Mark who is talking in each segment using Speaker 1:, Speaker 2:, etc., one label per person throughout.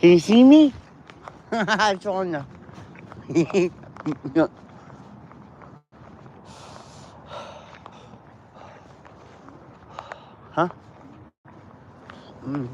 Speaker 1: Can you see me? I'm showing you. Huh? Mm.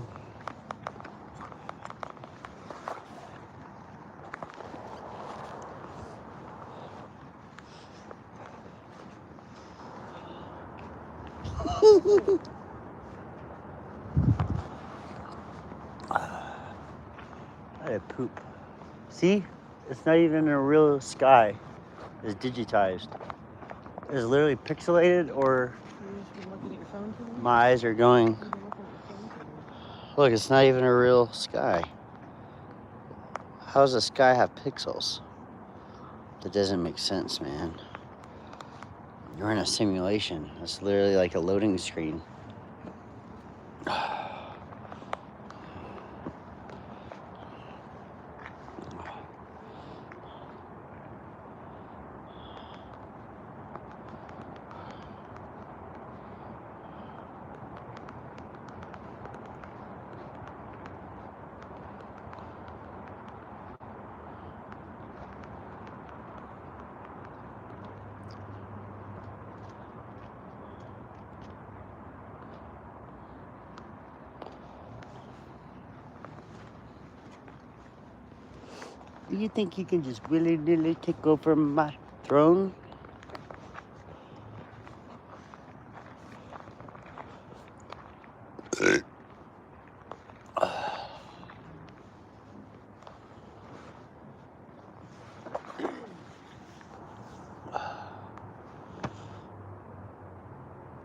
Speaker 1: I had poop. See? It's not even a real sky. It's digitized. It's literally pixelated, or
Speaker 2: You just been looking at your phone too much?
Speaker 1: my eyes are going.
Speaker 2: You've been looking at your phone too much.
Speaker 1: Look, it's not even a real sky. How does the sky have pixels? That doesn't make sense, man. You're in a simulation. It's literally like a loading screen. Do you think you can just willy-nilly take over my throne?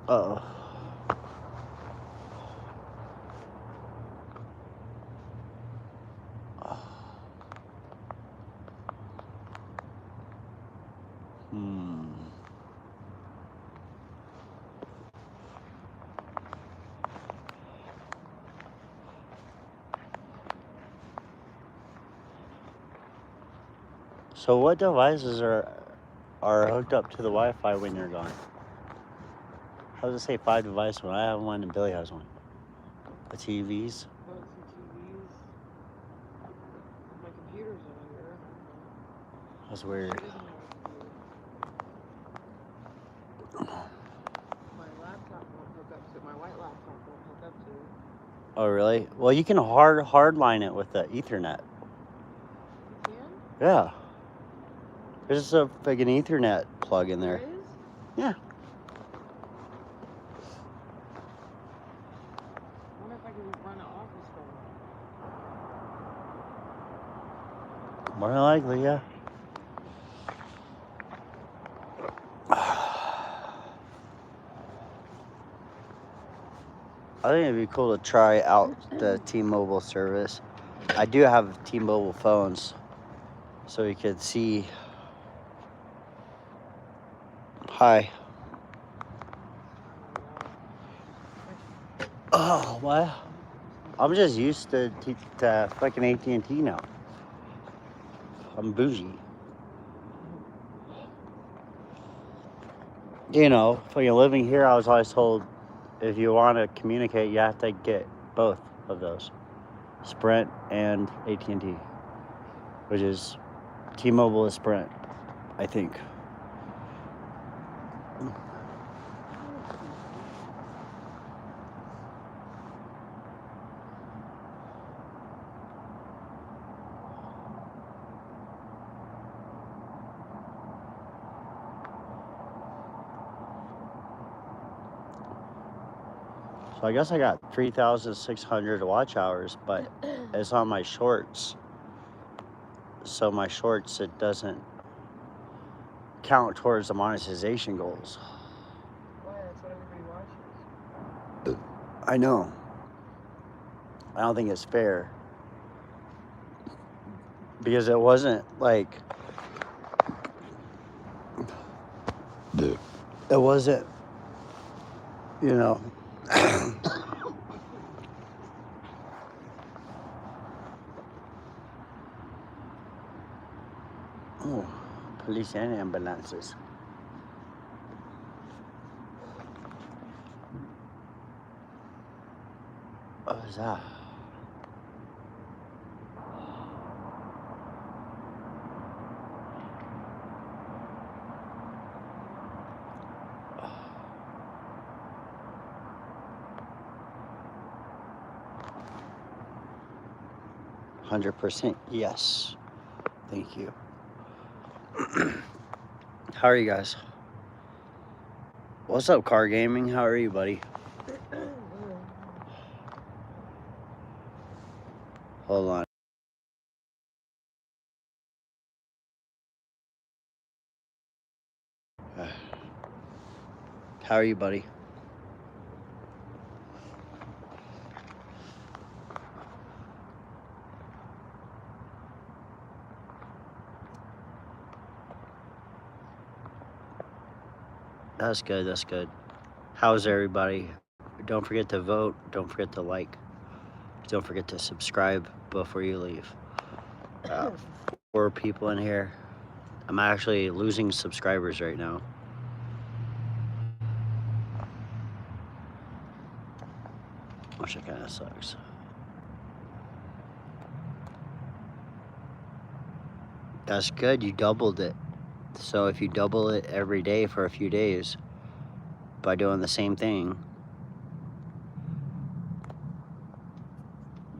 Speaker 1: Uh-oh. Hmm. So what devices are hooked up to the Wi-Fi when you're gone? How does it say 5 devices when I have one and Billy has one? The TVs?
Speaker 2: Phones and TVs. My computer's on here.
Speaker 1: That's
Speaker 2: She
Speaker 1: weird.
Speaker 2: doesn't have a computer. My laptop won't hook up to it. My white laptop won't hook up to it.
Speaker 1: Oh, really? Well, you can hardline it with the Ethernet.
Speaker 2: You can?
Speaker 1: Yeah. There's just like an Ethernet plug in
Speaker 2: There
Speaker 1: there.
Speaker 2: is?
Speaker 1: Yeah.
Speaker 2: I wonder if I can run an office phone.
Speaker 1: More than likely, yeah. I think it'd be cool to try out the T-Mobile service. I do have T-Mobile phones, so you could see. Hi. Oh, what? I'm just used to fucking AT&T now. I'm bougie. You know, fucking living here, I was always told if you want to communicate, you have to get both of those, Sprint and AT&T, which is T-Mobile is Sprint, I think. So I guess I got 3,600 watch hours, but it's on my shorts. So my shorts, it doesn't count towards the monetization goals.
Speaker 2: Why? That's what everybody watches.
Speaker 1: I know. I don't think it's fair. Because it wasn't like... It wasn't, you know... Oh, police and ambulances. What was that? 100% yes. Thank you. How are you guys? What's up, Car Gaming? How are you, buddy? Hold on. How are you, buddy? That's good. That's good. How's everybody? Don't forget to vote. Don't forget to like. Don't forget to subscribe before you leave. 4 people in here. I'm actually losing subscribers right now. Which it kind of sucks. That's good. You doubled it. So if you double it every day for a few days by doing the same thing,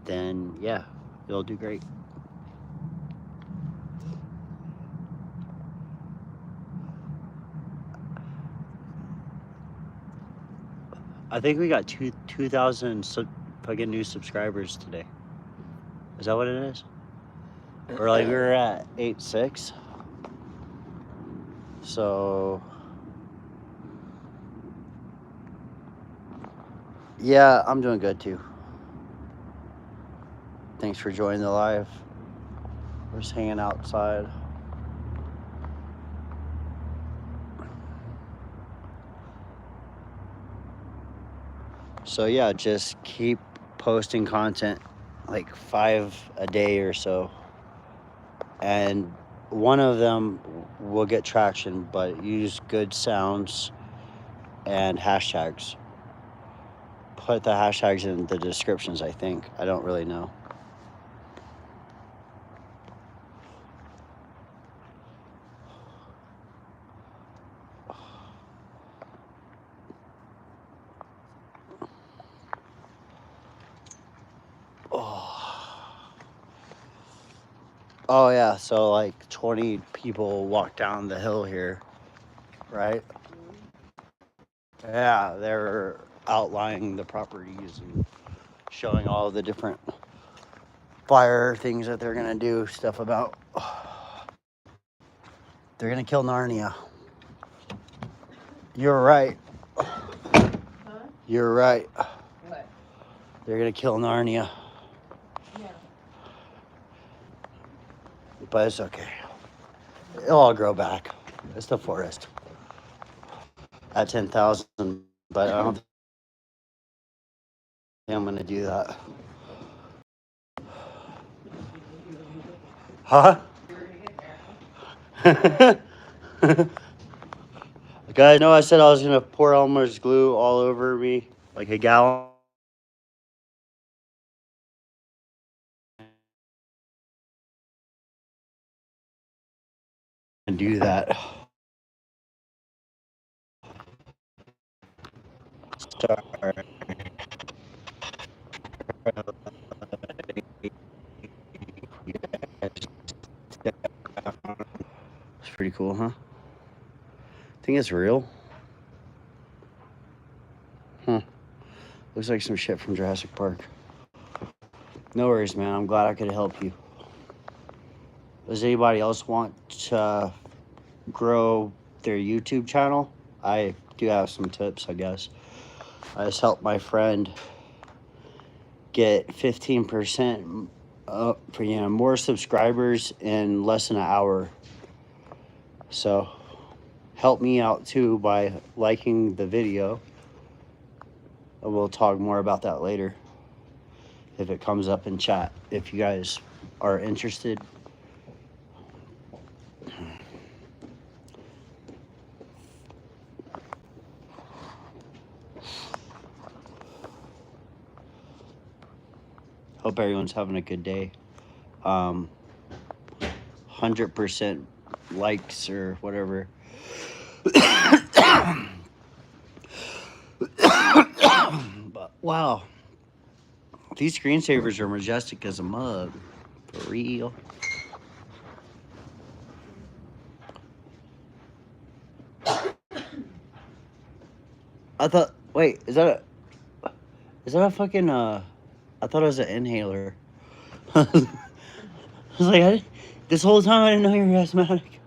Speaker 1: then yeah, you'll do great. I think we got 2,000 fucking new subscribers today. Is that what it is? Or like we were at 8.6. So yeah, I'm doing good too. Thanks for joining the live. We're just hanging outside. So yeah, just keep posting content, like 5 a day or so. And one of them will get traction, but use good sounds and hashtags. Put the hashtags in the descriptions, I think. I don't really know. Oh yeah, so like 20 people walk down the hill here, right? Yeah, they're outlining the properties and showing all the different fire things that they're gonna do stuff about. They're gonna kill Narnia. You're right.
Speaker 2: Huh?
Speaker 1: You're right.
Speaker 2: What?
Speaker 1: They're gonna kill Narnia.
Speaker 2: Yeah.
Speaker 1: But it's okay. It'll all grow back. It's the forest. At 10,000, but I don't think I'm gonna do that. Huh? Guys, know I said I was gonna pour Elmer's glue all over me, like a gallon. And do that. Sorry. It's pretty cool, huh? Think it's real? Huh. Looks like some shit from Jurassic Park. No worries, man. I'm glad I could help you. Does anybody else want to grow their YouTube channel? I do have some tips, I guess. I just helped my friend get 15% for more subscribers in less than an hour. So help me out too by liking the video. And we'll talk more about that later if it comes up in chat. If you guys are interested. Hope everyone's having a good day. 100% likes or whatever. But wow, these screensavers are majestic as a mug. For real. I thought. Wait, is that a fucking? I thought it was an inhaler. I was like, this whole time I didn't know you were asthmatic.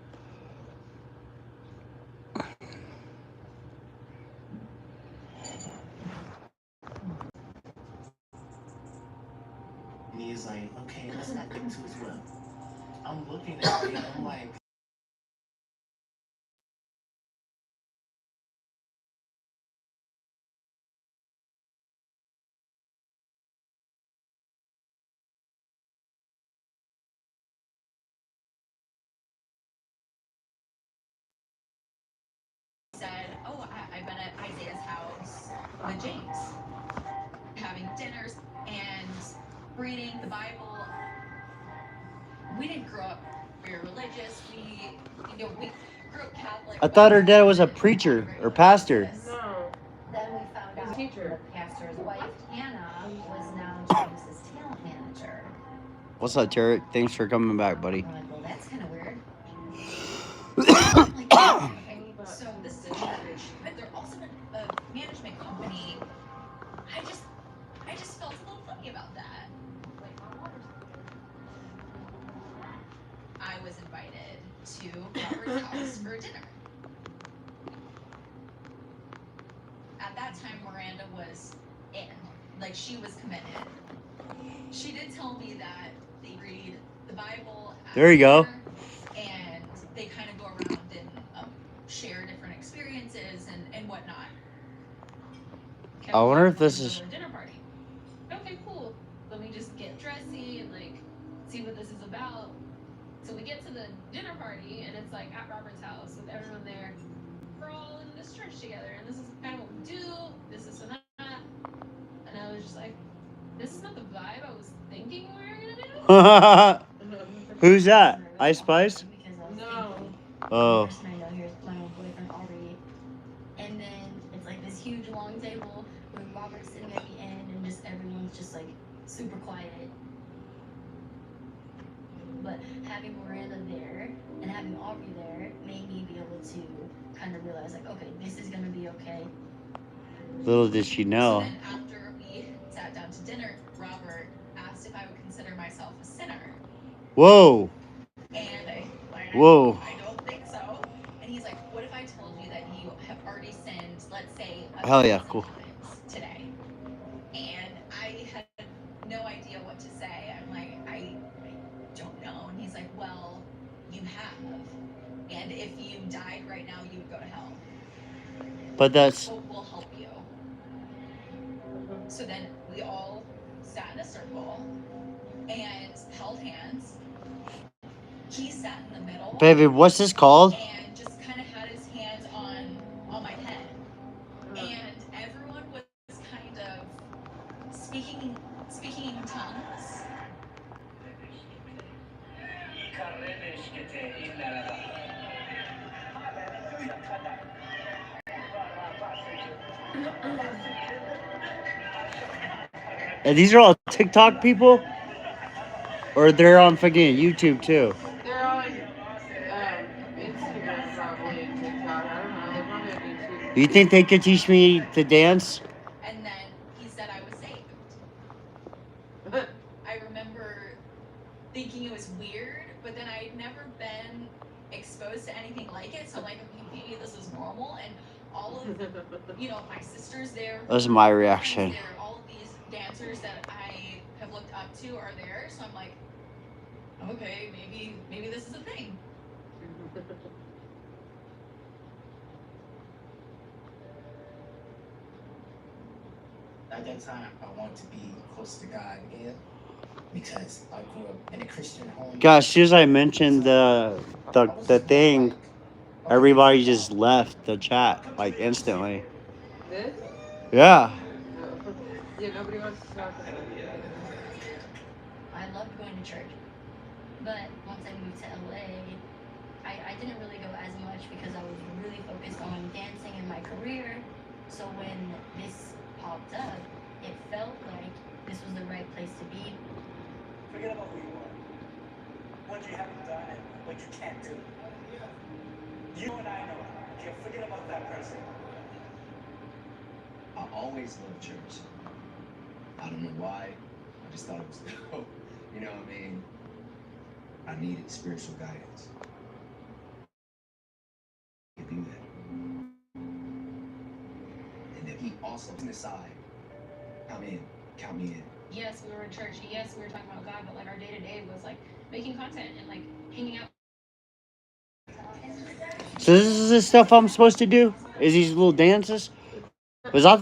Speaker 3: And he's like, okay, let's not get into his web. I'm looking at it, I'm like,
Speaker 4: said, oh, I've been at Isaiah's house with James, having dinners and reading the Bible. We didn't grow up very religious. We grew up Catholic.
Speaker 1: I thought her dad was a preacher or pastor.
Speaker 2: No.
Speaker 5: Then we found
Speaker 2: He's a
Speaker 5: out
Speaker 2: teacher.
Speaker 5: the pastor's wife, Hannah, was now James's talent manager.
Speaker 1: What's up, Tarek? Thanks for coming back, buddy.
Speaker 5: We're like, well, that's kind of weird.
Speaker 4: So this is a church, but they're also a management company. I just felt a little funny about that. I was invited to Robert's house for dinner. At that time, Miranda was in. Like, she was committed. She did tell me that they read the Bible.
Speaker 1: There you go.
Speaker 4: And they kind of go around and share different experiences and whatnot.
Speaker 1: I wonder if this is.
Speaker 4: A dinner party. Okay, cool. Let me just get dressy and like see what this is about. So we get to the dinner party and it's like at Robert's house with everyone there. We're all in this church together and this is kind of what we do. This is that. And I was just like, this is not the vibe I was thinking we were gonna do.
Speaker 1: Who's that? Ice Spice?
Speaker 5: Because I was
Speaker 2: No.
Speaker 5: thinking,
Speaker 1: Oh.
Speaker 5: the person I know here is my old boyfriend, Aubrey. And then it's like this huge long table with Robert sitting at the end and just everyone's just like super quiet. But having Miranda there and having Aubrey there made me be able to kind of realize like, okay, this is gonna be okay.
Speaker 1: Little did she know.
Speaker 4: So then after we sat down to dinner, Robert asked if I would consider myself a sinner.
Speaker 1: Whoa.
Speaker 4: And
Speaker 1: Whoa.
Speaker 4: I don't think so. And he's like, what if I told you that you have already sinned, let's say,
Speaker 1: Hell yeah, cool.
Speaker 4: times today? And I had no idea what to say. I'm like, I don't know. And he's like, well, you have. And if you died right now, you would go to hell.
Speaker 1: But that's.
Speaker 4: We'll help you. So then we all sat in a circle and held hands. He sat in the middle.
Speaker 1: Baby, what's this called?
Speaker 4: And just kind of had his hands on my head. And everyone was kind of speaking in tongues.
Speaker 1: And these are all TikTok people? Or they're on fucking YouTube too?
Speaker 2: They're on Instagram probably and TikTok. I don't know. They're probably on YouTube.
Speaker 1: You think they could teach me to dance?
Speaker 4: And then he said I was saved. I remember thinking it was weird, but then I'd never been exposed to anything like it. So I'm like, maybe this is normal. And all of, my sisters there.
Speaker 1: That's my reaction.
Speaker 4: There, all of these dancers that I have looked up to are there. So I'm like, okay, maybe this is a thing.
Speaker 3: at that time, I wanted to be close to God again because I grew up in a Christian home.
Speaker 1: Gosh, as soon as I mentioned the thing, everybody just left the chat like instantly.
Speaker 2: This?
Speaker 1: Yeah.
Speaker 2: Yeah, nobody wants to talk about it.
Speaker 5: I loved going to church. But once I moved to LA, I didn't really go as much because I was really focused on dancing and my career. So when this popped up, it felt like this was the right place to be.
Speaker 3: Forget about who you are. but you can't do. You know and I know. Okay, forget about that person. I always loved church. I don't know why. I just thought it was dope. You know what I mean? I needed spiritual guidance. To do that. And then he also aside, count me in.
Speaker 4: Yes, we were in church. Yes, we were talking about God, but like our day to day was like making content and like hanging out.
Speaker 1: So this is the stuff I'm supposed to do? Is these little dances? Was I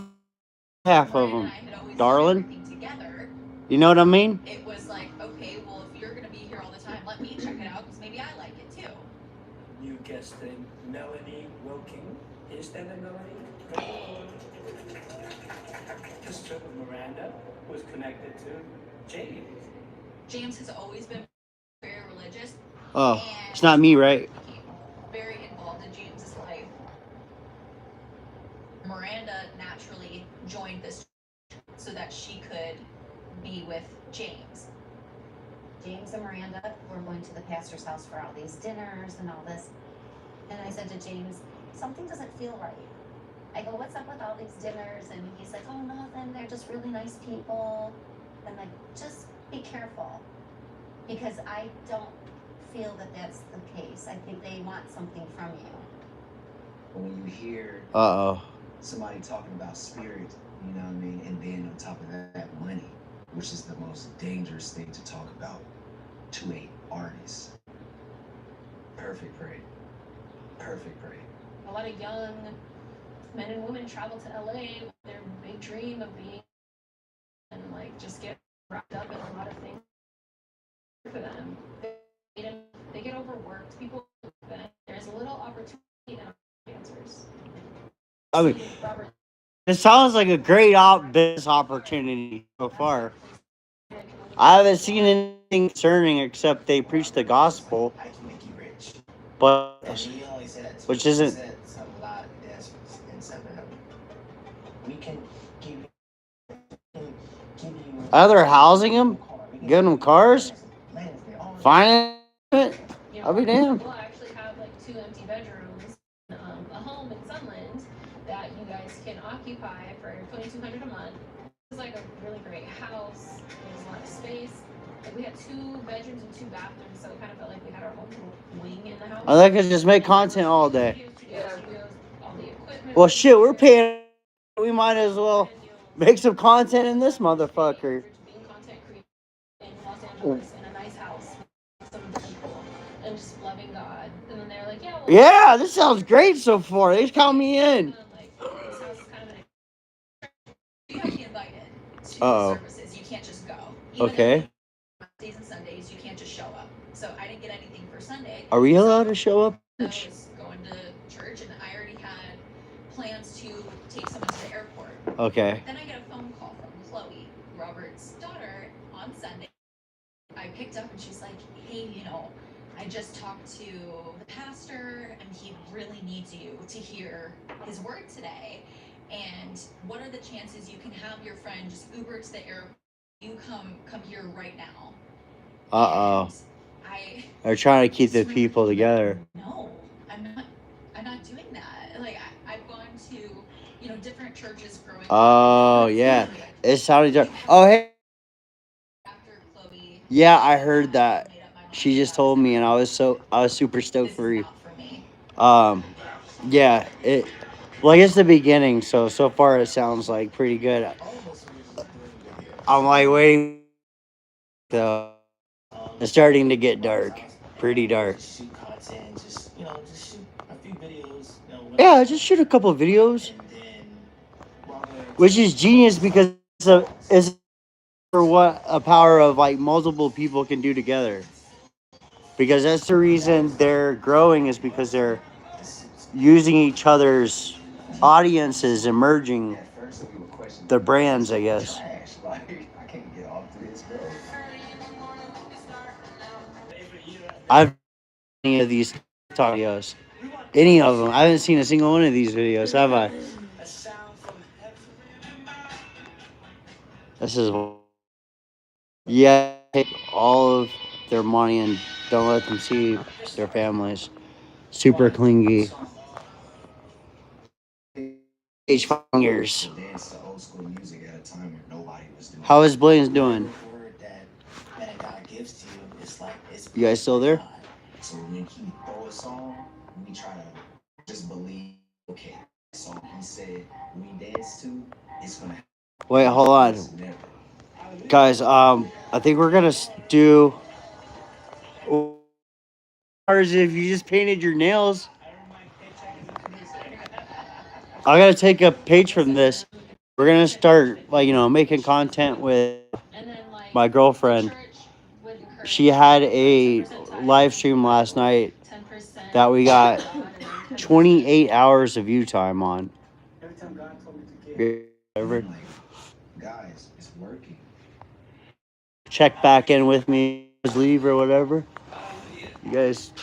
Speaker 1: half of them, darling?
Speaker 5: Together,
Speaker 1: You know what I mean?
Speaker 5: it was like, okay, well, if you're gonna be here all the time, let me check it out because maybe I like it too.
Speaker 3: New guest named Melanie Wilking. Is that a Melanie? Sister of Miranda was connected to James.
Speaker 5: James has always been very religious.
Speaker 1: Oh, it's not me, right?
Speaker 5: Very involved in James's life. Miranda naturally joined this so that she could be with James.
Speaker 6: James and Miranda were going to the pastor's house for all these dinners and all this. And I said to James, something doesn't feel right. I go, what's up with all these dinners? And he's like, oh, nothing. They're just really nice people. I'm like, just be careful. Because I don't feel that that's the case. I think they want something from you.
Speaker 3: But when you hear
Speaker 1: Uh-oh.
Speaker 3: somebody talking about spirit, you know what I mean, and then on top of that, money, which is the most dangerous thing to talk about to a artist. Perfect prey. Perfect prey.
Speaker 4: A lot of young men and women travel to LA with their big dream of being and like just get wrapped up in a lot of things for them. They get overworked. People, there's a little opportunity in dancers.
Speaker 1: I mean, it sounds like a great business opportunity so far. I haven't seen anything concerning except they preach the gospel,
Speaker 3: I can make you rich.
Speaker 1: but
Speaker 3: And he only said
Speaker 1: which isn't.
Speaker 3: said a lot of dancers in 7 of them. We can give you
Speaker 1: Other housing them, giving them cars, finance it. I'll be damned.
Speaker 4: We'll actually have like 2 empty bedrooms, a home in Sunland that you guys can occupy for $2,200 a month. It's like a really great house. There's a lot of space. Like we had 2 bedrooms and 2 bathrooms, so it kind of felt like we had our own little wing in the house.
Speaker 1: I like to just make content all day.
Speaker 4: Studios, all the equipment.
Speaker 1: Well, shit, we're paying. We might as well make some content in this motherfucker.
Speaker 4: Being content creator in Los Angeles in a nice house with some people and just loving God. And then they're like, yeah, well,
Speaker 1: Yeah, this sounds great so far. They count me in.
Speaker 4: like, this house is kind of an
Speaker 5: You have to be invited to
Speaker 1: Uh-oh.
Speaker 5: services. You can't just go. Even
Speaker 1: Okay.
Speaker 5: Mondays and Sundays, you can't just show up. So I didn't get anything for Sunday.
Speaker 1: Are we allowed to show up?
Speaker 5: I was going to church and I already had plans to take someone to the airport.
Speaker 1: Okay.
Speaker 5: Then I get a phone call from Chloe, Robert's daughter, on Sunday. I picked up and she's like, hey, I just talked to the pastor and he really needs you to hear his word today. And what are the chances you can have your friend just Uber to the airport? You come here right now.
Speaker 1: Uh-oh.
Speaker 5: And
Speaker 1: They're trying to keep the people together.
Speaker 5: No, I'm not doing that. Like I've gone to, different churches growing up.
Speaker 1: Oh, yeah. It sounded dark. Oh, hey.
Speaker 5: After Chloe.
Speaker 1: Yeah, I heard that. She just told me, and I was super stoked for you. Yeah, well, I guess the beginning. So far it sounds like pretty good. I'm like waiting. So it's starting to get dark, pretty dark.
Speaker 3: Shoot content, just shoot a few videos.
Speaker 1: Yeah, just shoot a couple of videos, which is genius because it's for what a power of like multiple people can do together. Because that's the reason they're growing is because they're using each other's audiences, emerging the brands, I guess.
Speaker 3: I can't get off this, bro.
Speaker 1: I've seen any of these TikTok videos. Any of them. I haven't seen a single one of these videos, have I? This is... Yeah, all of their money and don't let them see their families. Super clingy. Age 5 years.
Speaker 3: Dance to old school music at a time when nobody was doing
Speaker 1: How
Speaker 3: it.
Speaker 1: is Blaine doing?
Speaker 3: Word that God gives to you, it's like it's
Speaker 1: You guys still there?
Speaker 3: God. So when he throw a song, we try to just believe, okay, that song he said we dance to, it's gonna happen.
Speaker 1: Wait, hold on.
Speaker 3: It's never.
Speaker 1: Guys, I think we're gonna do ours if you just painted your nails. I gotta take a page from this. We're gonna start like making content with
Speaker 4: And then like
Speaker 1: my girlfriend.
Speaker 4: church would encourage
Speaker 1: She had a
Speaker 4: 10% tithe,
Speaker 1: live stream last night
Speaker 4: 10%
Speaker 1: that we got
Speaker 4: to God, and then 10%
Speaker 1: 28 hours of view time on.
Speaker 3: Every time God told me to give,
Speaker 1: Whatever.
Speaker 3: I'm like, guys, it's working.
Speaker 1: Check back in with me, leave or whatever. You guys,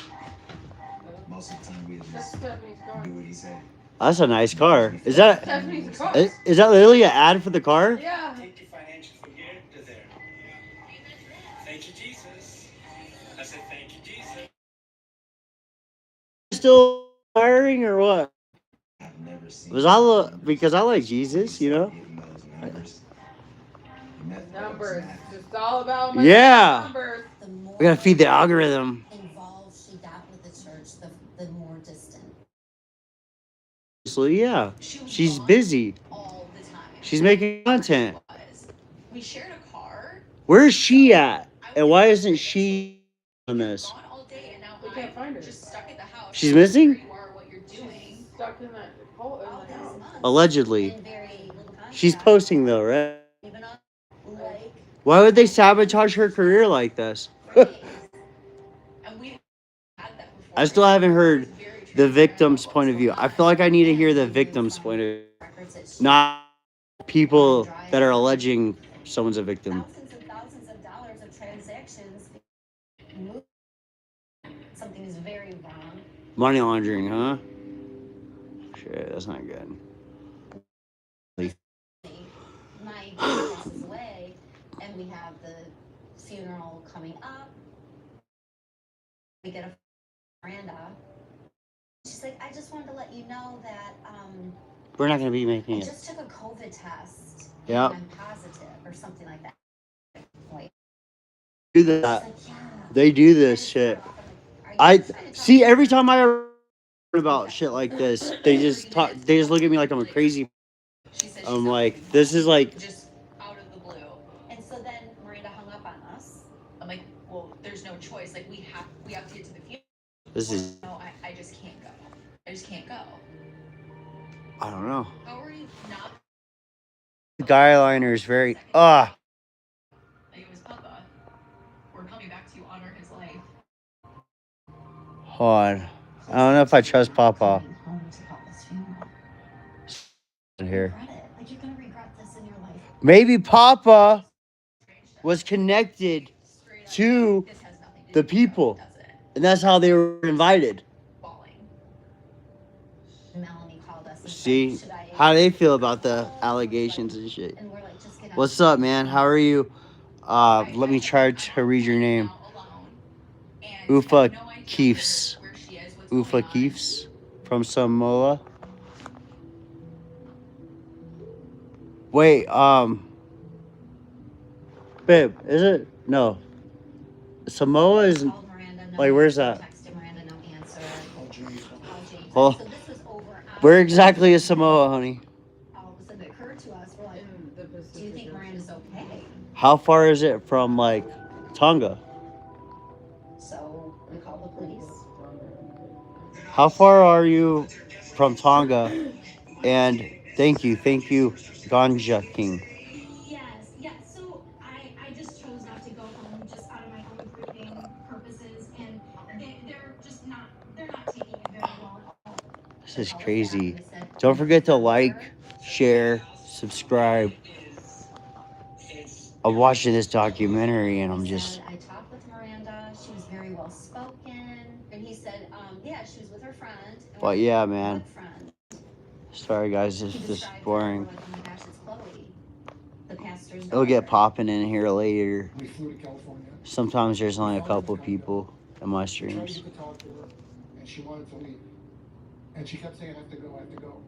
Speaker 3: Most of the time we
Speaker 2: That's
Speaker 3: just
Speaker 2: Stephanie's car.
Speaker 3: do what he said.
Speaker 1: that's a nice car. Is that
Speaker 2: Stephanie's car.
Speaker 1: is that literally an ad for the car?
Speaker 2: Yeah.
Speaker 7: Take your financial from here to there. Thank you, Jesus. I said, thank you, Jesus.
Speaker 1: Still hiring or what?
Speaker 3: I've never seen
Speaker 1: Was because I like Jesus, you know?
Speaker 3: Giving those numbers.
Speaker 2: Numbers. It's all about
Speaker 1: Yeah.
Speaker 2: numbers.
Speaker 6: The more
Speaker 1: We gotta feed the algorithm.
Speaker 6: involved she got with the church, the more distant.
Speaker 1: So yeah,
Speaker 8: She was
Speaker 1: she's
Speaker 8: gone
Speaker 1: busy.
Speaker 8: all the time.
Speaker 1: She's making content.
Speaker 8: We shared a car.
Speaker 1: Where is she at? And why isn't she on this?
Speaker 8: Gone all day, and now
Speaker 2: We can't find her.
Speaker 8: just stuck at the house.
Speaker 1: She's missing?
Speaker 8: Where you are, what you're doing.
Speaker 2: Stuck in that hole
Speaker 6: All
Speaker 2: in the
Speaker 6: these
Speaker 2: house.
Speaker 6: months
Speaker 1: Allegedly.
Speaker 6: in very little contact.
Speaker 1: She's posting though, right?
Speaker 6: Even on, like,
Speaker 1: Why would they sabotage her career like this?
Speaker 6: Fridays.
Speaker 8: And we had that before.
Speaker 1: I still haven't heard
Speaker 8: It was very
Speaker 1: the
Speaker 8: transparent
Speaker 1: victim's
Speaker 8: about
Speaker 1: point
Speaker 8: what's
Speaker 1: of view.
Speaker 8: going
Speaker 1: I
Speaker 8: on.
Speaker 1: feel like I need to hear the
Speaker 6: And
Speaker 1: victim's
Speaker 6: from
Speaker 1: point of view,
Speaker 6: records that she
Speaker 1: not people that are alleging someone's a victim.
Speaker 6: thousands of dollars of transactions. Something is very wrong.
Speaker 1: Money laundering, huh? Shit, that's not good.
Speaker 6: My grandma passes away, and we have the funeral coming up. We get a Miranda. She's like, I just wanted to let you know that
Speaker 1: We're not gonna be
Speaker 6: I
Speaker 1: making it.
Speaker 6: just took a COVID test.
Speaker 1: Yeah.
Speaker 6: And I'm positive, or something like that. Like,
Speaker 1: Do
Speaker 6: she's
Speaker 1: that.
Speaker 6: like, yeah.
Speaker 1: They do this shit. I see every time I heard about shit like this, they just talk. They just look at me like I'm a crazy.
Speaker 8: She said she's
Speaker 1: I'm
Speaker 8: not
Speaker 1: like,
Speaker 8: gonna be
Speaker 1: this is like,
Speaker 8: just out of the blue.
Speaker 6: And so then Miranda hung up on us.
Speaker 8: I'm like, well, there's no choice. Like we have to get to the funeral.
Speaker 1: this is.
Speaker 8: No, I just can't go. I just can't go.
Speaker 1: I don't know.
Speaker 8: How are you not?
Speaker 1: The guy liner is very.
Speaker 8: Like it was Papa. We're coming back to honor his life.
Speaker 1: Hold on. I don't know if I trust Papa
Speaker 6: Home to Papa's funeral.
Speaker 1: here.
Speaker 6: Regret it. Like, you're gonna regret this in your life.
Speaker 1: Maybe Papa was connected
Speaker 8: Straight up,
Speaker 1: to
Speaker 8: this has nothing to
Speaker 1: the
Speaker 8: do with
Speaker 1: people,
Speaker 8: God, does it?
Speaker 1: and that's how they were invited.
Speaker 8: Bawling.
Speaker 6: Melanie called us and
Speaker 1: See
Speaker 6: said, should I?
Speaker 1: how they feel about the allegations and shit.
Speaker 6: And we're like, just get on.
Speaker 1: What's up, man? How are you? Let me try to read your name. Ufa Keefs. Ufa Keefs from Samoa. Wait, babe, is it? No. Samoa is.
Speaker 6: Called Miranda, no
Speaker 1: Like, where's
Speaker 6: answer.
Speaker 1: that?
Speaker 6: Texted Miranda, no answer. Called James.
Speaker 1: Oh.
Speaker 6: So this was over.
Speaker 1: Where exactly is Samoa, honey?
Speaker 6: All of a sudden it occurred to us. We're like,
Speaker 2: In the Pacific
Speaker 6: do you think
Speaker 2: Ocean.
Speaker 6: Miranda's okay?
Speaker 1: How far is it from like Tonga?
Speaker 6: So we called the police.
Speaker 1: How far are you from Tonga? And thank you, Ganja King.
Speaker 9: Yes. So I just chose not to go home just out of my own grieving purposes, and they're not taking it very well at all.
Speaker 1: This is crazy. Don't forget to like, share, subscribe. I'm watching this documentary and I'm just.
Speaker 6: I talked with Miranda. She was very well spoken, and he said, yeah, she was with her friend. And
Speaker 1: But yeah, man.
Speaker 6: Friend.
Speaker 1: Sorry, guys,
Speaker 6: He
Speaker 1: it's just
Speaker 6: described her,
Speaker 1: boring.
Speaker 6: like, oh my gosh, it's Chloe.
Speaker 5: the pastor's
Speaker 1: It'll get
Speaker 5: daughter.
Speaker 1: popping in here later.
Speaker 10: We flew to California.
Speaker 1: Sometimes there's only a
Speaker 10: We found her
Speaker 1: couple
Speaker 10: at the condo.
Speaker 1: people in my
Speaker 10: We tried to
Speaker 1: streams.
Speaker 10: get to talk to her, and she wanted to leave. And she kept saying, I have to go, I have to go.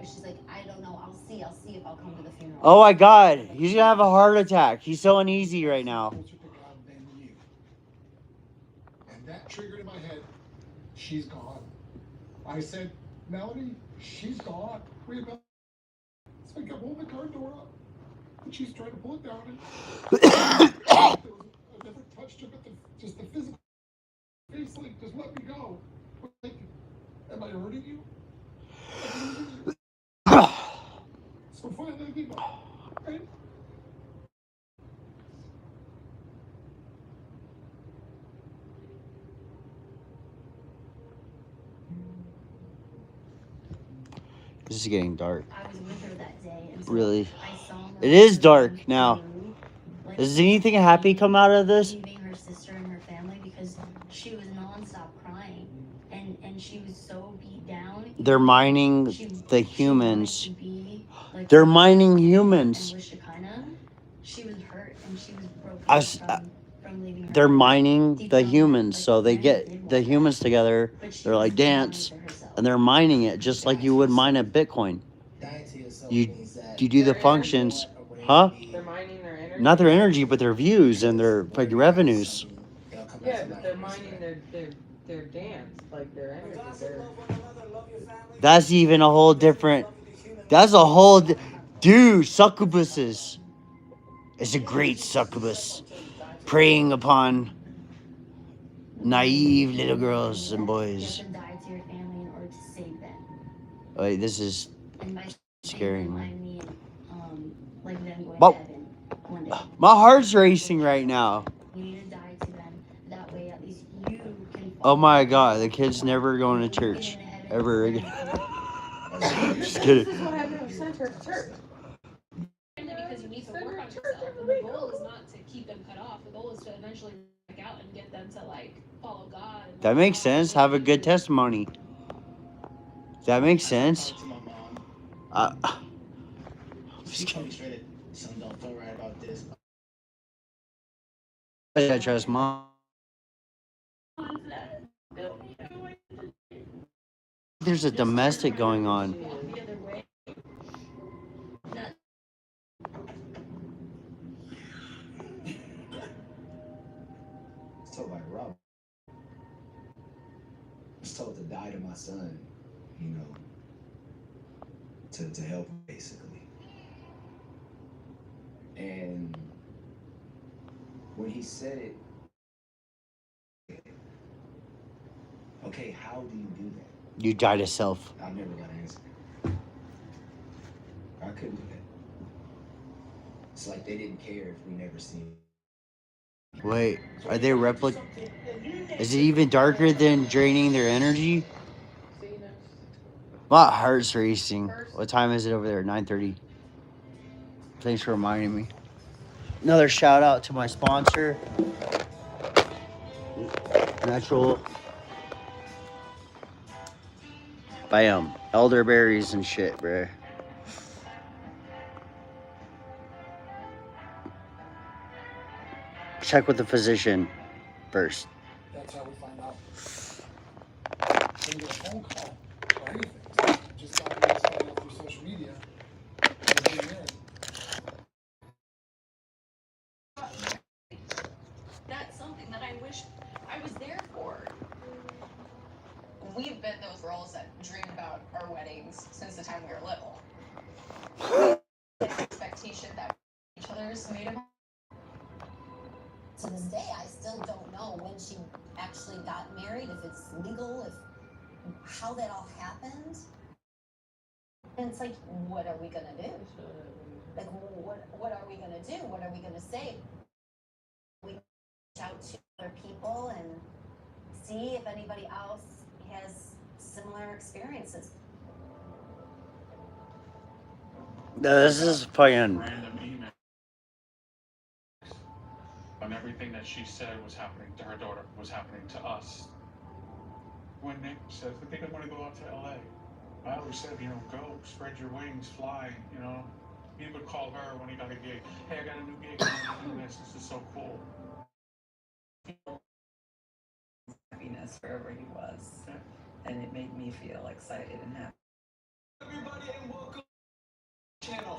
Speaker 6: She's like, I don't know. I'll see if I'll come to the funeral.
Speaker 1: Oh my God, he's gonna have a heart attack. He's so uneasy right now.
Speaker 10: Closer to God than you. And that triggered in my head, she's gone. I said, Melanie, she's gone. We about. So I got holding the car door up, and she's trying to pull it down. And there was, I never touched her, but just the physical face, like, just let me go. Like, am I hurting you? Am I losing you? So finally, I gave up. Right?
Speaker 1: This is getting dark.
Speaker 5: I was with her that day. And so
Speaker 1: Really?
Speaker 5: I saw her
Speaker 1: It is dark
Speaker 5: going
Speaker 1: now.
Speaker 5: through, like,
Speaker 1: Does anything happy come out of this?
Speaker 5: leaving her sister and her family because she was nonstop crying. And she was so beat down.
Speaker 1: They're mining
Speaker 5: She-
Speaker 1: the
Speaker 5: she wanted
Speaker 1: humans.
Speaker 5: to be, like,
Speaker 1: They're mining
Speaker 5: and
Speaker 1: humans.
Speaker 5: with Shekinah, she was hurt and she was broken
Speaker 1: I s-
Speaker 5: from leaving her
Speaker 1: They're
Speaker 5: family.
Speaker 1: mining
Speaker 5: Deep
Speaker 1: the
Speaker 5: down,
Speaker 1: humans,
Speaker 5: like,
Speaker 1: so they
Speaker 5: Mary
Speaker 1: get
Speaker 5: did
Speaker 1: the
Speaker 5: want
Speaker 1: humans
Speaker 5: that,
Speaker 1: together.
Speaker 5: but she
Speaker 1: They're like,
Speaker 5: wanted
Speaker 1: dance,
Speaker 5: for herself.
Speaker 1: and they're mining it just like you would mine a Bitcoin.
Speaker 3: Dying to yourself
Speaker 1: You
Speaker 3: means that
Speaker 1: you do the
Speaker 2: Their
Speaker 1: functions,
Speaker 3: energy-
Speaker 1: huh?
Speaker 2: They're mining their energy.
Speaker 1: Not their energy, but their views and their like revenues.
Speaker 3: It'll come back
Speaker 2: Yeah,
Speaker 3: to
Speaker 2: but
Speaker 3: life
Speaker 2: they're
Speaker 3: in this
Speaker 2: mining
Speaker 3: way.
Speaker 2: their dance, like their energy. Their
Speaker 1: That's even a whole different. That's a whole, dude. Succubuses. It's a great succubus, preying upon naive little girls and
Speaker 5: You
Speaker 1: boys.
Speaker 5: have to die to your family in order to save them.
Speaker 1: Wait, this is
Speaker 5: And by
Speaker 1: scaring
Speaker 5: saving them,
Speaker 1: me.
Speaker 5: I mean, like them going
Speaker 1: Whoa.
Speaker 5: to heaven one day.
Speaker 1: My heart's racing right now.
Speaker 5: You need to die to them. That way, at least you can.
Speaker 1: Oh my God, the kid's never going to church ever again. Just kidding.
Speaker 2: This is what I've never sent her to church.
Speaker 4: Because you need to work on yourself. And the goal is not to keep them cut off. The goal is to eventually back out and get them to like follow God. And
Speaker 1: That makes sense. Have a good testimony. That makes sense.
Speaker 3: To my mom,
Speaker 1: Just
Speaker 3: she told me
Speaker 1: kidding.
Speaker 3: straight up, son, don't feel right about this.
Speaker 1: I trust mom. There's a domestic going on.
Speaker 5: The other way. Not
Speaker 3: It's told by Rob. I was told to die to my son, you know, to help him, basically. And when he said it, okay, how do you do that?
Speaker 1: You die to self.
Speaker 3: I never got an answer. I couldn't do that. It's like they didn't care if we never seen.
Speaker 1: Wait, are they Is it even darker than draining their energy?
Speaker 2: See you next.
Speaker 1: My heart's racing. What time is it over there? 9:30. Thanks for reminding me. Another shout out to my sponsor, Natural. Bam. Elderberries and shit, bruh. Check with the physician first.
Speaker 10: That's how we find out. Didn't get a phone call or anything. Just got me sign up through social media. And we're getting married.
Speaker 8: That's something that I wish I was there for. We've been those girls that dream about our weddings since the time we were little. The expectation that each other's made of.
Speaker 6: To this day, I still don't know when she actually got married, if it's legal, how that all happened. And it's like, what are we gonna do? Like, what are we gonna do? What are we gonna say? We reach out to other people and see if anybody else has similar experiences.
Speaker 1: This is fucking.
Speaker 11: Random email. And everything that she said was happening to her daughter was happening to us. When Nick says, I think I'm going to go out to LA. I always said, go, spread your wings, fly, He would call her when he got a gig. Hey, I got a new gig. I'm doing this. This is so cool.
Speaker 12: Happiness wherever he was, and it made me feel excited and happy.
Speaker 7: Everybody and welcome to the channel.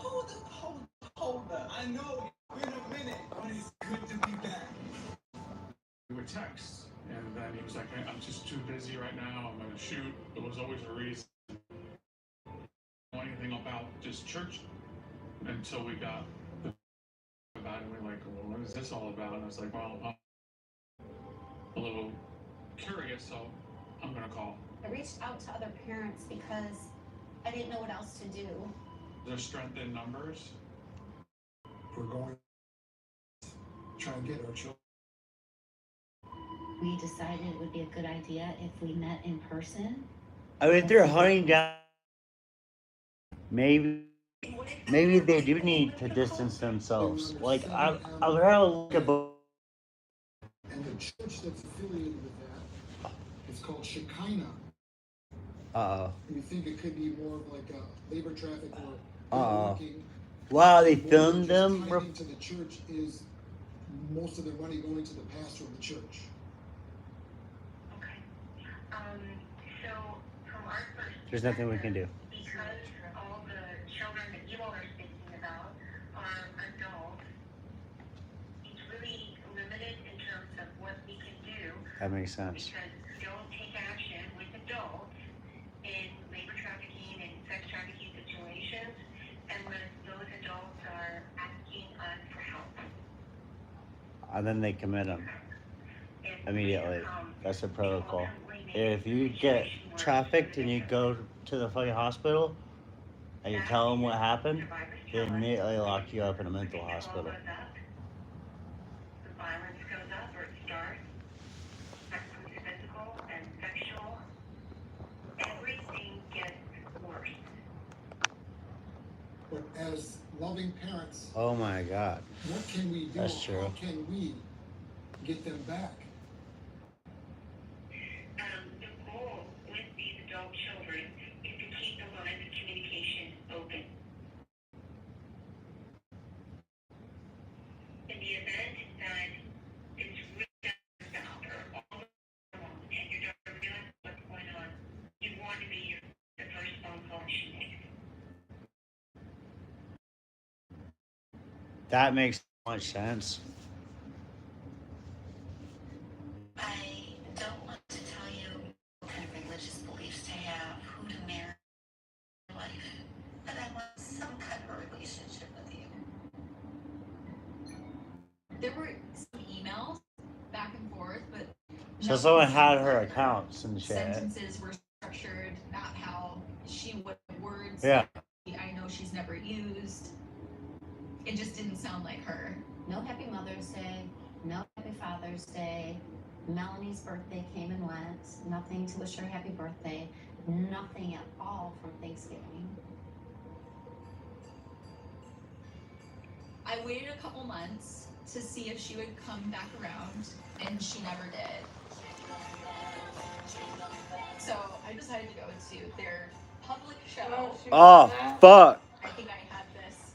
Speaker 7: Hold up. I know it's been a minute, but it's good to be back.
Speaker 11: We would text, and then he was like, "Man, I'm just too busy right now. I'm gonna shoot." There was always a reason. I didn't know anything about this church until we got about it. And we were like, "Well, what is this all about?" And I was like, "Well, I'm a little curious, so I'm gonna call."
Speaker 6: I reached out to other parents because I didn't know what else to do.
Speaker 11: There's strength in numbers.
Speaker 10: We're going to try and get our children.
Speaker 6: We decided it would be a good idea if we met in person.
Speaker 1: I mean, if they're hunting down, maybe they do need to distance themselves. Like I've heard a look at both.
Speaker 10: And the church that's affiliated with that is called Shekinah. You think it could be more of like a labor traffic or walking?
Speaker 1: Wow, they filmed them.
Speaker 10: Tied into the church is most of the money going to the pastor of the church.
Speaker 13: Okay. So from our perspective,
Speaker 1: There's nothing we can do.
Speaker 13: because all the children that you all are speaking about are adults, it's really limited in terms of what we can do.
Speaker 1: That makes sense.
Speaker 13: Because we don't take action with adults in labor trafficking and sex trafficking situations unless those adults are asking us for help.
Speaker 1: And then they commit them immediately. That's the protocol. If you get trafficked and you go to the fucking hospital and you tell them what happened, they immediately lock you up in a mental hospital.
Speaker 13: The violence goes up, or it starts. That includes physical and sexual. Everything gets worse.
Speaker 10: But as loving parents,
Speaker 1: Oh my God.
Speaker 10: what can we do?
Speaker 1: That's true.
Speaker 10: How can we get them back?
Speaker 13: The goal with these adult children is to keep the lines of communication open. In the event that it's really south or all along and your daughter realizes what's going on, you want to be the first phone call she makes.
Speaker 1: That makes so much sense.
Speaker 13: I don't want to tell you what kind of religious beliefs to have, who to marry in life, but I want some kind of a relationship with you.
Speaker 14: There were some emails back and forth, but
Speaker 1: So someone had her accounts and shit.
Speaker 14: sentences were structured, not how she would words.
Speaker 1: Yeah.
Speaker 14: I know she's never used. It just didn't sound like her.
Speaker 6: No Happy Mother's Day, no Happy Father's Day. Melanie's birthday came and went. Nothing to wish her happy birthday. Nothing at all from Thanksgiving.
Speaker 14: I waited a couple months to see if she would come back around, and she never did. So I decided to go to their public show.
Speaker 1: Oh, fuck.
Speaker 14: I think I had this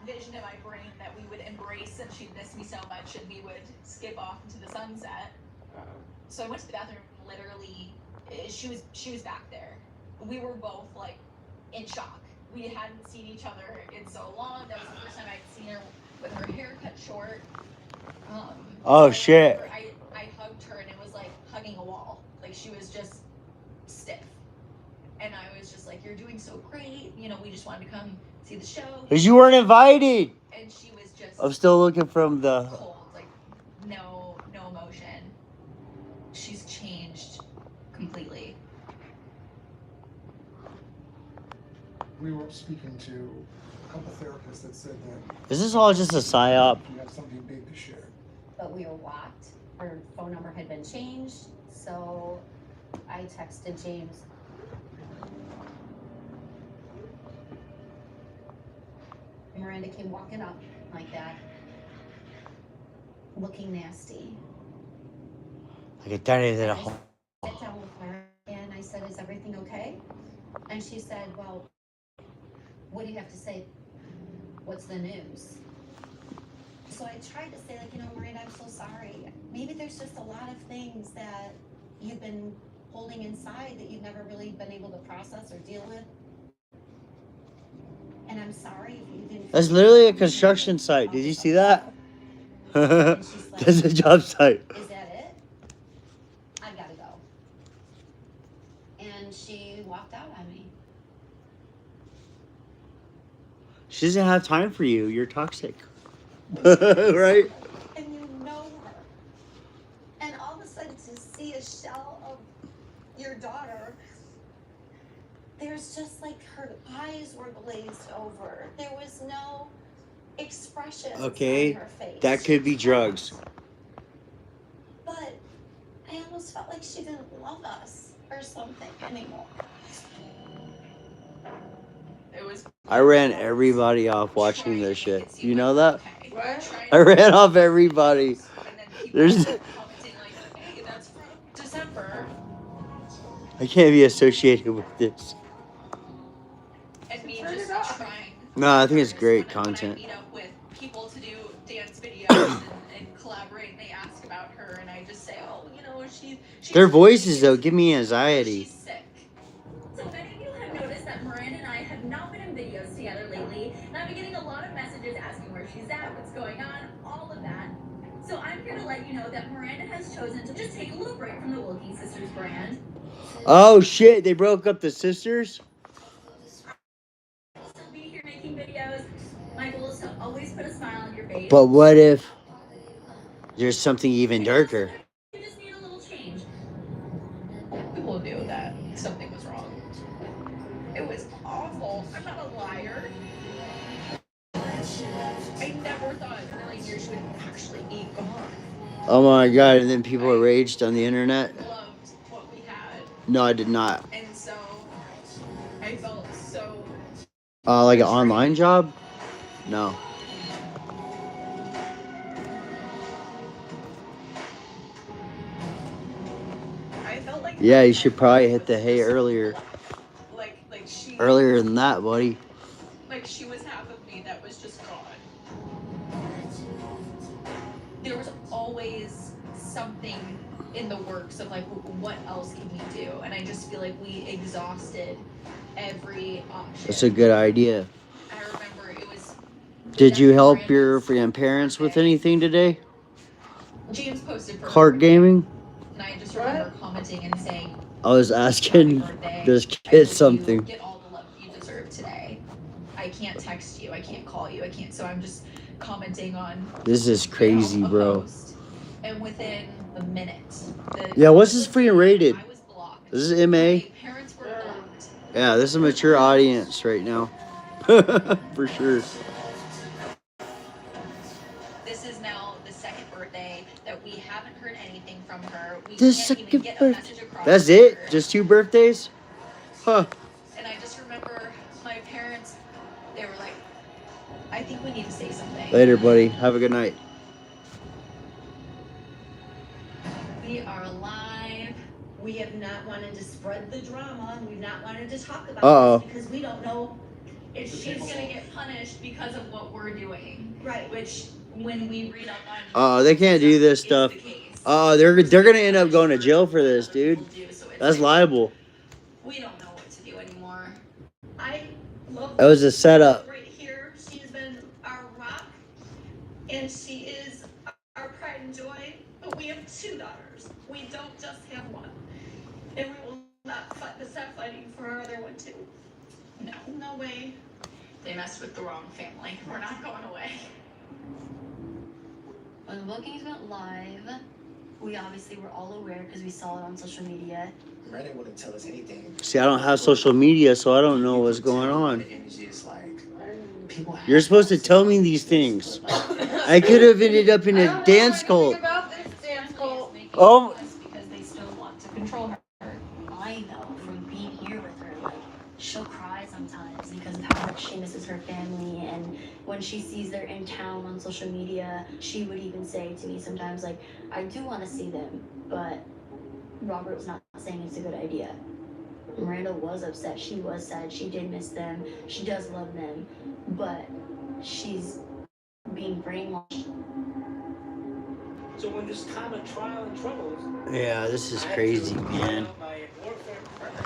Speaker 14: vision in my brain that we would embrace, and she'd miss me so much, and we would skip off into the sunset. So I went to the bathroom. Literally, she was back there. We were both like in shock. We hadn't seen each other in so long. That was the first time I'd seen her with her hair cut short.
Speaker 1: Oh shit.
Speaker 14: I hugged her, and it was like hugging a wall. Like she was just stiff. And I was just like, "You're doing so great. You know, we just wanted to come see the show."
Speaker 1: Because you weren't invited.
Speaker 14: And she was just
Speaker 1: I'm still looking from the...
Speaker 14: cold, like no emotion. She's changed completely.
Speaker 10: We were speaking to a couple therapists that said that
Speaker 1: Is this all just a psyop?
Speaker 10: you have something big to share.
Speaker 6: But we were blocked. Her phone number had been changed. So I texted James. Miranda came walking up like that, looking nasty.
Speaker 1: I get down into the
Speaker 6: I
Speaker 1: hole.
Speaker 6: sat down with her and I said, "Is everything okay?" And she said, "Well, what do you have to say?" what's the news? So I tried to say, like, you know, Miranda, I'm so sorry. Maybe there's just a lot of things that you've been holding inside that you've never really been able to process or deal with. And I'm sorry if you didn't.
Speaker 1: That's literally a construction site. Did you see that? That's a job site.
Speaker 6: Is that it? I gotta go. And she walked out on me.
Speaker 1: She doesn't have time for you. You're toxic. Right?
Speaker 6: And you know her. And all of a sudden to see a shell of your daughter, there's just like her eyes were glazed over. There was no expression
Speaker 1: Okay.
Speaker 6: on her face.
Speaker 1: That could be drugs.
Speaker 6: But I almost felt like she didn't love us or something anymore.
Speaker 14: It was.
Speaker 1: I ran everybody off watching this shit. You know that?
Speaker 14: What?
Speaker 1: I ran off everybody. There's.
Speaker 14: Commenting like, hey, that's from December.
Speaker 1: I can't be associated with this.
Speaker 14: And me just trying.
Speaker 1: No, I think it's great
Speaker 14: When
Speaker 1: content.
Speaker 14: I meet up with people to do dance videos and collaborate, and they ask about her, and I just say, oh, you know, she's
Speaker 1: Their voices though give me anxiety.
Speaker 14: She's sick.
Speaker 5: So many of you have noticed that Miranda and I have not been in videos together lately, and I've been getting a lot of messages asking where she's at, what's going on, all of that. So I'm here to let you know that Miranda has chosen to just take a little break from the Wilkie Sisters brand.
Speaker 1: Oh shit! They broke up the sisters.
Speaker 5: Still be here making videos. My goal is to always put a smile on your face.
Speaker 1: But what if there's something even darker?
Speaker 5: You just need a little change.
Speaker 14: People knew that something was wrong. It was awful. I'm not a liar. I never thought in a million years she would actually be gone.
Speaker 1: Oh my god! And then people raged on the internet.
Speaker 14: Loved what we had.
Speaker 1: No, I did not.
Speaker 14: And so I felt so.
Speaker 1: Like an online job? No.
Speaker 14: I felt like.
Speaker 1: Yeah, you should probably hit the hay earlier.
Speaker 14: Like she.
Speaker 1: Earlier than that, buddy.
Speaker 14: Like she was half of me that was just gone. There was always something in the works of like, what else can we do? And I just feel like we exhausted every option.
Speaker 1: That's a good idea.
Speaker 14: I remember it was.
Speaker 1: Did you help your parents with anything today?
Speaker 14: James posted for
Speaker 1: Cart gaming?
Speaker 14: And I just remember commenting and saying,
Speaker 1: I was asking this kid something.
Speaker 14: get all the love you deserve today. I can't text you, I can't call you, I can't. So I'm just commenting on.
Speaker 1: This is crazy, bro.
Speaker 14: And within a minute.
Speaker 1: Yeah, what's this freaking rated?
Speaker 14: I was blocked.
Speaker 1: This is MA?
Speaker 14: Parents were blocked.
Speaker 1: Yeah, this is a mature audience right now. For sure.
Speaker 14: This is now the second birthday that we haven't heard anything from her. We
Speaker 1: The
Speaker 14: can't even
Speaker 1: second
Speaker 14: get a
Speaker 1: birthday.
Speaker 14: message across.
Speaker 1: That's
Speaker 14: to
Speaker 1: it?
Speaker 14: her.
Speaker 1: Just 2 birthdays? Huh.
Speaker 14: And I just remember my parents, they were like, I think we need to say something.
Speaker 1: Later, buddy. Have a good night.
Speaker 6: We are alive. We have not wanted to spread the drama. We've not wanted to talk about
Speaker 1: Uh-oh.
Speaker 6: this because we don't know
Speaker 14: If she's gonna get punished because of what we're doing.
Speaker 6: Right.
Speaker 14: Which, when we read up on
Speaker 1: They can't do this stuff. They're gonna end up going to jail for this, dude. That's liable.
Speaker 14: we don't know what to do anymore.
Speaker 6: I love
Speaker 1: That was a setup.
Speaker 6: right here. She's been our rock, and she is our pride and joy. But we have 2 daughters. We don't just have one, and we will not stop fighting for our other one too.
Speaker 14: No.
Speaker 6: No way.
Speaker 14: They messed with the wrong family. We're not going away.
Speaker 5: When the bookings went live, we obviously were all aware because we saw it on social media.
Speaker 3: Miranda wouldn't tell us anything.
Speaker 1: See, I don't have social media, so I don't know what's going on.
Speaker 3: The energy is like, people
Speaker 1: You're supposed to tell me these things. I could have ended up in a dance cult.
Speaker 6: About this dance cult.
Speaker 1: Oh.
Speaker 14: Because they still want to control her.
Speaker 5: I know from being here with her, like, she'll cry sometimes because of how much she misses her family. And when she sees they're in town on social media, she would even say to me sometimes, like, I do want to see them, but Robert was not saying it's a good idea. Miranda was upset. She was sad. She did miss them. She does love them. But she's being brainwashed.
Speaker 7: So when this time of trial and troubles,
Speaker 1: Yeah, this is
Speaker 7: I had
Speaker 1: crazy,
Speaker 7: to
Speaker 1: man.
Speaker 7: out my warfare partner.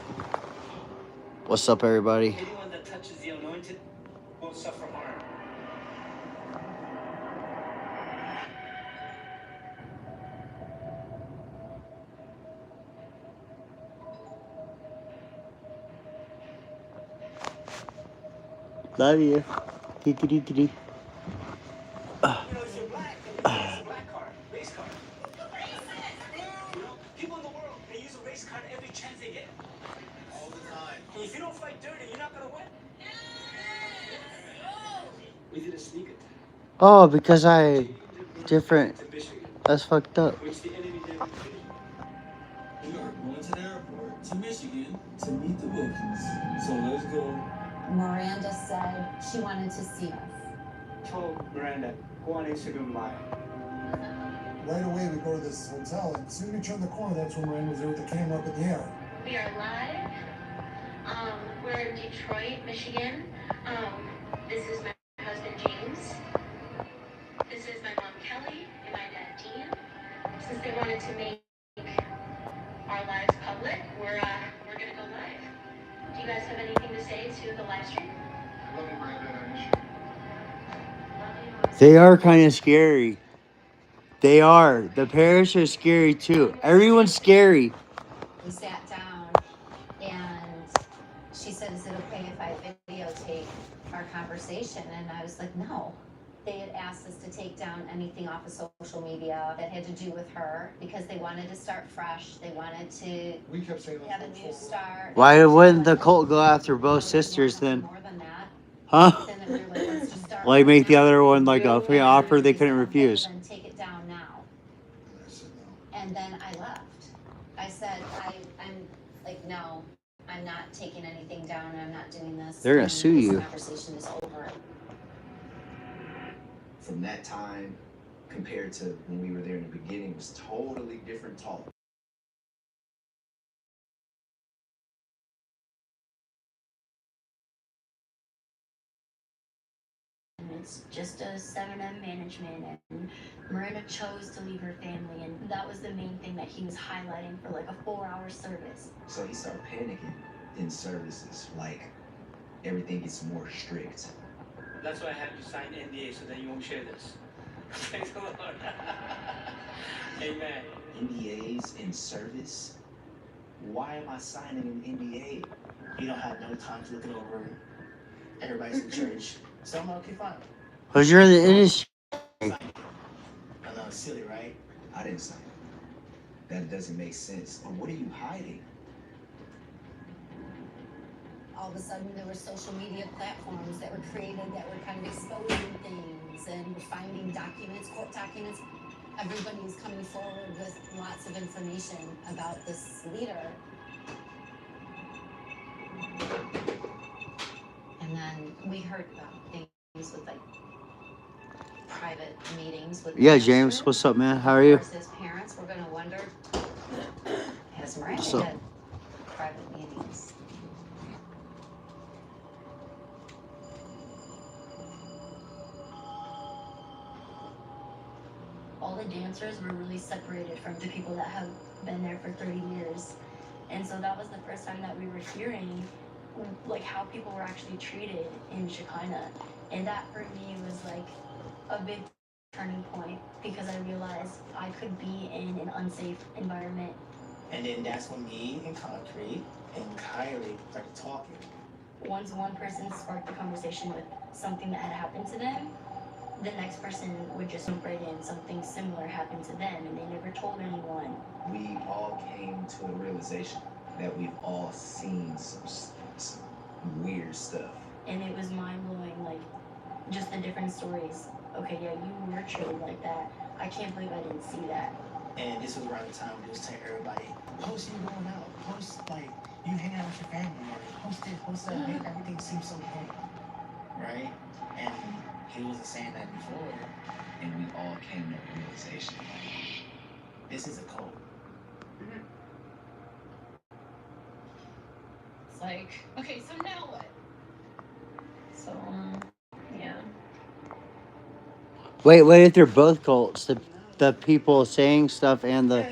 Speaker 1: What's up, everybody?
Speaker 7: Anyone that touches the anointed will suffer harm.
Speaker 1: Love you. Dee.
Speaker 7: You know, if you're black, then you use a black card, race card. You know, people in the world, they use a race card every chance they get. All the time. And if you don't fight dirty, you're not gonna win. We did a sneak attack.
Speaker 1: Oh, because I different. That's fucked up.
Speaker 7: Which the enemy never did. We are going to the airport to Michigan to meet the Wilkins. So let's go.
Speaker 6: Miranda said she wanted to see us.
Speaker 7: Told Miranda, Juan Instagram live.
Speaker 10: Right away, we go to this hotel, and as soon as we turn the corner, that's when Miranda was there with the camera up in the air.
Speaker 5: We are live. We're in Detroit, Michigan. This is my husband James. This is my mom Kelly and my dad Dean. Since they wanted to make our lives public, we're gonna go live. Do you guys have anything to say to the live stream?
Speaker 10: Love you, Miranda. I miss you.
Speaker 1: They are kind of scary. They are. The parents are scary too. Everyone's scary.
Speaker 6: We sat down and she said, "Is it okay if I videotape our conversation?" And I was like, "No." They had asked us to take down anything off of social media that had to do with her because they wanted to start fresh. They wanted to
Speaker 10: We kept saying
Speaker 6: have a new start.
Speaker 1: Why wouldn't the cult go after both sisters then?
Speaker 6: More than that.
Speaker 1: Huh?
Speaker 6: Then we were like, "Let's just start
Speaker 1: Like
Speaker 6: right
Speaker 1: make the
Speaker 6: now."
Speaker 1: other one like a free offer they couldn't
Speaker 6: Well,
Speaker 1: refuse.
Speaker 6: then take it down now.
Speaker 10: And I said no.
Speaker 6: And then I left. I said, I'm like, no, I'm not taking anything down. I'm not doing this.
Speaker 1: They're gonna
Speaker 6: and
Speaker 1: sue
Speaker 6: this
Speaker 1: you.
Speaker 6: Conversation is over.
Speaker 3: From that time, compared to when we were there in the beginning, was totally different talk.
Speaker 5: It's just a 7M management, and Miranda chose to leave her family, and that was the main thing that he was highlighting for like a 4-hour service.
Speaker 3: So he started panicking in services, like everything gets more strict.
Speaker 7: That's why I had you sign NDA so that you won't share this. Praise the Lord. Amen.
Speaker 3: NDAs in service? Why am I signing an NDA?
Speaker 15: You don't have no time to look it over. Everybody's in church. So I'm like, okay, fine.
Speaker 1: Cause you're in the industry.
Speaker 15: I know it's silly, right?
Speaker 3: I didn't sign it. That doesn't make sense. Or what are you hiding?
Speaker 6: All of a sudden, there were social media platforms that were created that were kind of exposing things and finding documents, court documents. Everybody was coming forward with lots of information about this leader. And then we heard about things with like private meetings with.
Speaker 1: Yeah, James, what's up, man? How are you?
Speaker 6: Of course, as parents, we're going to wonder, has Miranda
Speaker 1: What's up?
Speaker 6: had private meetings?
Speaker 5: All the dancers were really separated from the people that have been there for 30 years. And so that was the first time that we were hearing like how people were actually treated in Shekinah. And that for me was like a big turning point because I realized I could be in an unsafe environment.
Speaker 15: And then that's when me and Concrete and Kylie started talking.
Speaker 5: Once one person sparked the conversation with something that had happened to them, the next person would just jump right in. Something similar happened to them and they never told anyone.
Speaker 3: We all came to a realization that we've all seen some weird stuff.
Speaker 5: And it was mind-blowing, like just the different stories. Okay, yeah, you were treated like that. I can't believe I didn't see that.
Speaker 15: And this was around the time we was telling everybody, post you going out, post like you hanging out with your family, or post it, post that, make everything seems so good. Right? And he wasn't saying that before.
Speaker 3: And we all came to a realization.
Speaker 15: This is a cult.
Speaker 4: It's like, okay, so now what?
Speaker 5: So, yeah.
Speaker 1: Wait, what if they're both cults? The people saying stuff and the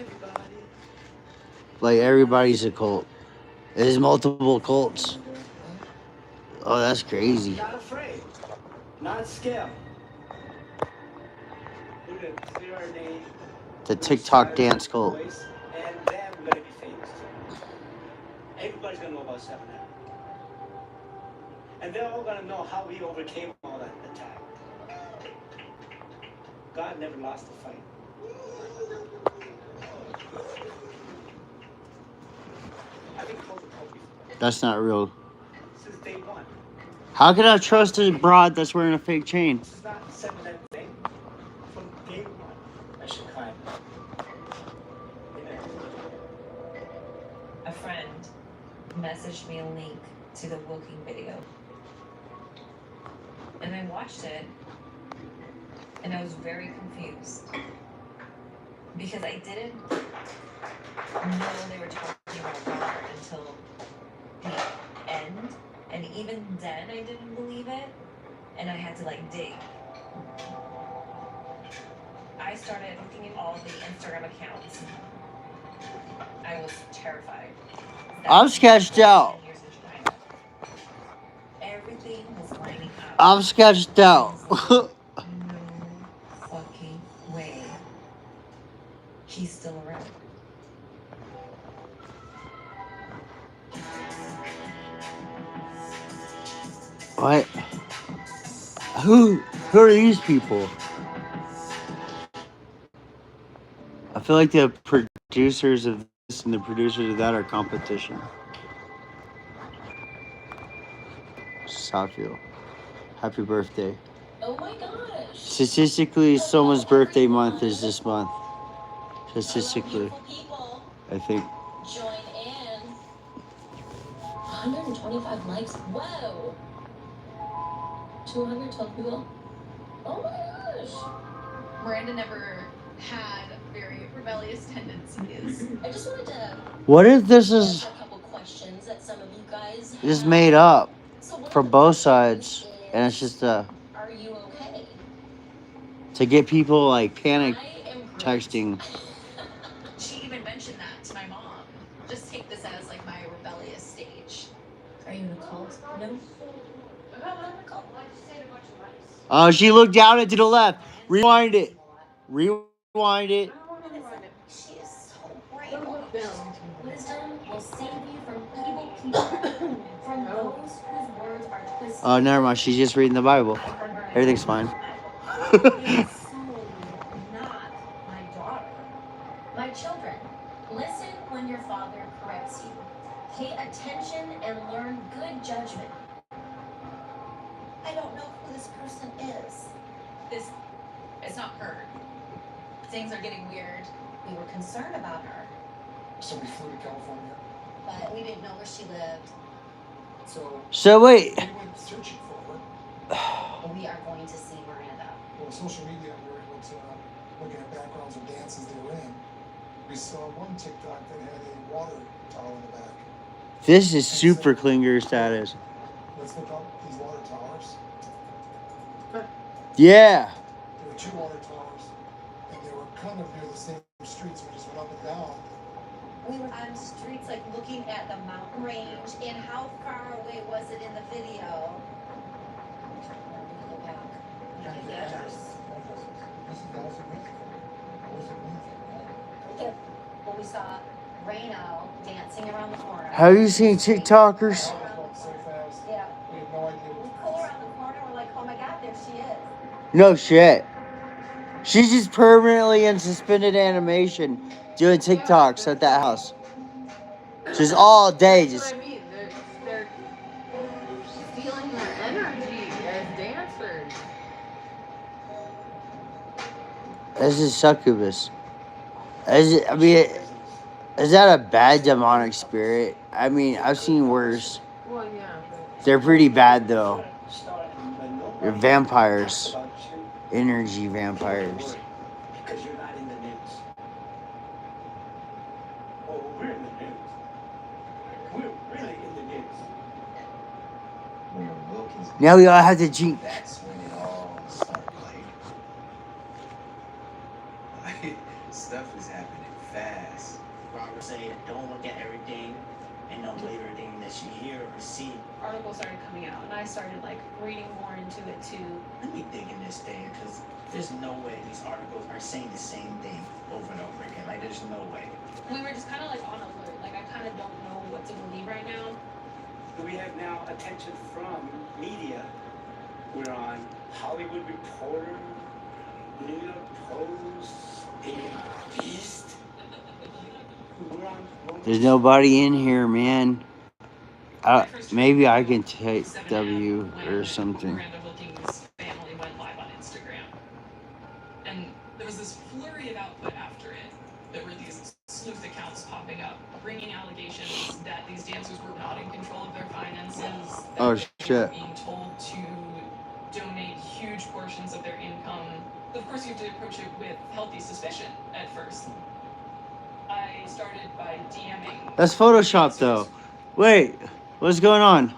Speaker 1: like everybody's a cult. There's multiple cults. Oh, that's crazy.
Speaker 7: Not afraid. Not scared. We're gonna clear our name.
Speaker 1: The
Speaker 7: We're gonna
Speaker 1: TikTok
Speaker 7: start
Speaker 1: dance
Speaker 7: a
Speaker 1: cult.
Speaker 7: voice, and then we're gonna be famous too. Everybody's gonna know about 7 and they're all gonna know how we overcame all that attack. God never lost a fight. I've been close to Kobe
Speaker 1: That's not real.
Speaker 7: since day one.
Speaker 1: How can I trust a broad that's wearing a fake chain?
Speaker 7: This is not a 7 thing. From day one, I should climb. Amen.
Speaker 12: A friend messaged me a link to the Wilking video. And I watched it, and I was very confused. Because I didn't know they were talking about Robert until the end. And even then, I didn't believe it. And I had to, like, dig. I started looking at all the Instagram accounts. I was terrified.
Speaker 1: I'm sketched out.
Speaker 12: Everything was lining up.
Speaker 1: I'm sketched out.
Speaker 12: No fucking way he's still around.
Speaker 1: What? Who are these people? I feel like the producers of this and the producers of that are competition. Safio. Happy birthday.
Speaker 4: Oh my gosh.
Speaker 1: Statistically, someone's birthday month is this month. Statistically,
Speaker 4: People
Speaker 1: I think.
Speaker 4: join in. 125 likes. Whoa. 212 people. Oh my gosh.
Speaker 14: Miranda never had very rebellious tendencies.
Speaker 4: I just wanted to
Speaker 1: What if this is
Speaker 4: ask a couple questions that some of you guys
Speaker 1: just
Speaker 4: have.
Speaker 1: made up
Speaker 4: So one
Speaker 1: from
Speaker 4: of the
Speaker 1: both
Speaker 4: questions
Speaker 1: sides, and it's
Speaker 4: is,
Speaker 1: just
Speaker 4: are you okay?
Speaker 1: to get people like panic
Speaker 4: I am great.
Speaker 1: texting.
Speaker 14: She even mentioned that to my mom. Just take this as like my rebellious stage.
Speaker 5: Are you in a cult? No.
Speaker 1: Oh, she looked down and to the left. Rewind it. Rewind it.
Speaker 6: She is so brave.
Speaker 5: Wisdom will save you from evil people, from those whose words are twisted.
Speaker 1: Oh, never mind. She's just reading the Bible. Everything's fine.
Speaker 5: It is so not my daughter. My children, listen when your father corrects you. Pay attention and learn good judgment.
Speaker 6: I don't know who this person is.
Speaker 14: It's not her. Things are getting weird.
Speaker 6: We were concerned about her,
Speaker 10: So we flew to California.
Speaker 6: but we didn't know where she lived.
Speaker 1: So wait.
Speaker 10: We went searching for her.
Speaker 6: We are going to see Miranda.
Speaker 10: Well, social media, we were able to looking at backgrounds of dances they were in. We saw one TikTok that had a water tower in the back.
Speaker 1: This is super clinger status.
Speaker 10: Let's look up these water towers.
Speaker 1: Yeah.
Speaker 10: There were 2 water towers, and they were kind of near the same streets. We just went up and down.
Speaker 6: We were on streets like looking at the mountain range, and how far away was it in the video? Go back. When we saw Reno dancing around the corner.
Speaker 1: Have you seen TikTokers?
Speaker 10: So fast.
Speaker 6: Yeah.
Speaker 10: We had no idea
Speaker 6: We
Speaker 10: what
Speaker 6: pull around the corner, we're like, oh my God, there she is.
Speaker 1: No shit. She's just permanently in suspended animation doing TikToks at that house. Just all day.
Speaker 2: That's
Speaker 1: Just
Speaker 2: what I mean. They're stealing their energy as dancers.
Speaker 1: this is succubus. I mean, is that a bad demonic spirit? I mean, I've seen worse.
Speaker 2: Well, yeah.
Speaker 1: They're pretty bad though. They're vampires. Energy vampires.
Speaker 7: Because you're not in the news. Oh, we're in the news. We're really in the news.
Speaker 3: When the Wilkins,
Speaker 1: Now we all have to drink.
Speaker 3: that's when it all started. Like,
Speaker 15: it. Don't look at everything and the later thing that you hear or see.
Speaker 4: Articles started coming out, and I started like reading more into it too.
Speaker 15: Let me dig in this thing, because there's no way these articles are saying the same thing over and over again. Like, there's no way.
Speaker 4: We were just kind of like on alert. Like, I kind of don't know what to believe right now.
Speaker 7: We have now attention from media. We're on Hollywood Reporter, New York Post, Daily Beast. We're on.
Speaker 1: There's nobody in here, man. Maybe I can take W or something.
Speaker 16: Miranda Wilkins' family went live on Instagram. And there was this flurry of output after it. There were these sleuth accounts popping up, bringing allegations that these dancers were not in control of their finances.
Speaker 1: Oh,
Speaker 16: that they were
Speaker 1: shit.
Speaker 16: being told to donate huge portions of their income. Of course, you have to approach it with healthy suspicion at first. I started by DMing.
Speaker 1: That's Photoshop, though. Wait, what's going on?